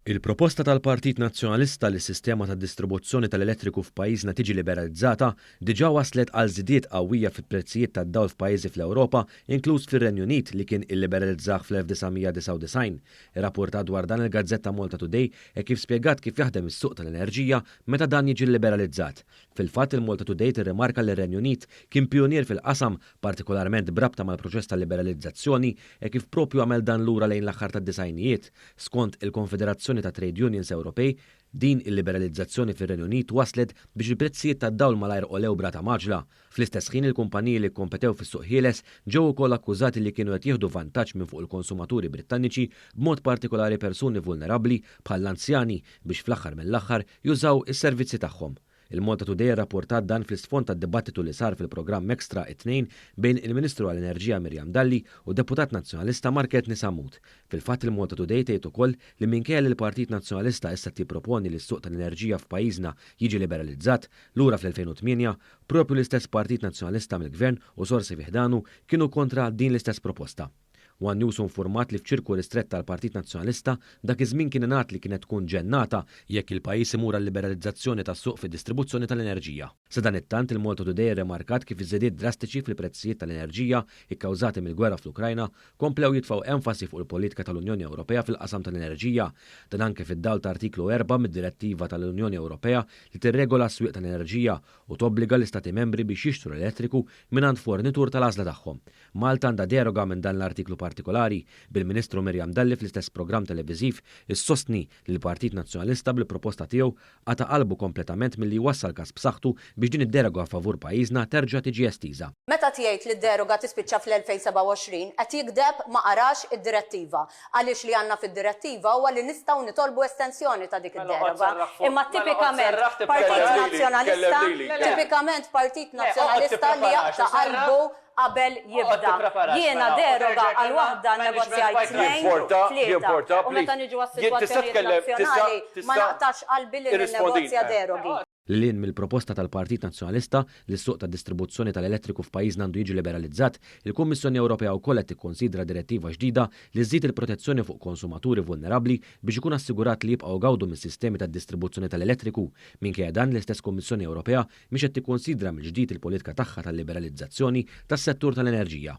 Il-proposta tal-Partit Nazzjonalista li s-sistema tad-distribuzzjoni tal-elettriku f'pajjiżna tiġi liberalizzata diġà waslet għal żidiet qawwija fil-prezzijiet tad-dawl f'pajjiżi fl-Ewropa, inkluż fir-Renju Unit li kien illiberalizzah fl-1999. Ir-rapportat dwar dan il-Gazzetta Malta Today kif spjegat kif jaħdem is-suq tal-enerġija meta dan jiġi liberalizzat. Fil-fatt il-Malta Today tirrimarka li r-Renju Unit kien pionier fil-qasam, partikolarment brabta mal-proċess tal-liberalizzazzjoni kif propju għamel dan lura lejn l-aħħar tad-disajnijiet. Skont il-Konfederazzjoni ta' Trade Unions Ewropej, din il-liberalizzazzjoni fir-Renju Unit waslet biex il-prezzijiet tad-dawl malajr qolew brata maġla. Fl-istess ħin il-kumpaniji li kompetew fis-suq ħieles ġew ukoll akkużati li kienu qed jieħdu vantaġġ minn fuq il-konsumaturi Brittaniċi, b'mod partikolari persuni vulnerabbli bħall-anzjani biex fl-aħħar mill-aħħar jużaw is-servizzi tagħhom. Il-Malta Today rapportat dan fl-isfond tad-dibattitu li sar fil-programm Extra 2 bejn il-Ministru għall-Enerġija Mirjam Dalli u Deputat Nazzjonalista Market Nisamut. Fil-fatt il-Malta Today tgħid ukoll li minkejja li l-Partit Nazzjonalista issa tipproponi li s-suq tal-enerġija f'pajjiżna jiġi liberalizzat, lura fl-2008 propju l-istess Partit Nazzjonalista mill-Gvern u sorsi fiħdanu kienu kontra din l-istess proposta. One News informat li f'ċirku ristrett tal-Partit Nazzjonalista dak iż-żmien kien ingħad li kienet tkun ġennata jekk il-pajjiż imur għall-liberalizzazzjoni tas-suq fid-distribuzzjoni tal-enerġija. Sa dan it-tant il-Malta Today remarkat kif iż-żiediet drastiċi fil-prezzijiet tal-enerġija ikkawżati mill-gwerra fl-Ukrajna komplew jitfgħu enfasi fuq il-politika tal-Unjoni Ewropea fil-qasam tal-enerġija, dan anke fid-dawl ta' artiklu 4 mid-Direttiva tal-Unjoni Ewropea li tirregola s-swieq tal-enerġija u tobbliga l-Istati membri biex jixtru l-elettriku mingħand fornitur tal-għażla tagħhom. Malta għandha deroga minn dan l-artiklu partikolari bil-Ministru Mirjam Dalli fl-istess programm televiżiv issostni li l-Partit Nazzjonalista bil-proposta tiegħu għata qalbu kompletament milli wassal każ b'saħħtu biex din id-deroga favur pajjiżna terġa' tiġi estiża. Meta tgħid li d-deroga tispiċċa fl-2027 qed jikdeb ma qarax id-direttiva għaliex li għandna fid-direttiva huwa li nistgħu nitolbu estensjoni ta' dik id-deroga. Imma tipikament Partit Nazzjonalista li jaqta' qalbu qabel jibda. Jiena deroga għal waħda negozjajt tlieta. U meta niġu għas-sitwazzjonijiet nazzjonali ma naqtax qalbi li negozja derogi. Lilin mill-proposta tal-Partit Nazzjonalista li s-suq tad-distribuzzjoni tal-elettriku f'pajjiżna għandu jiġi liberalizzat, il-Kummissjoni Ewropea wkoll qed tikkonsidra direttiva ġdida li żżid il-protezzjoni fuq konsumaturi vulnerabbli biex ikun assigurat li jibqgħu gawdu mis-sistemi tad-distribuzzjoni tal-elettriku. Minkejja dan l-istess Kummissjoni Ewropea mhix qed tikkonsidra mill-ġdid il-politika tagħha tal-liberalizzazzjoni tas-settur tal-enerġija.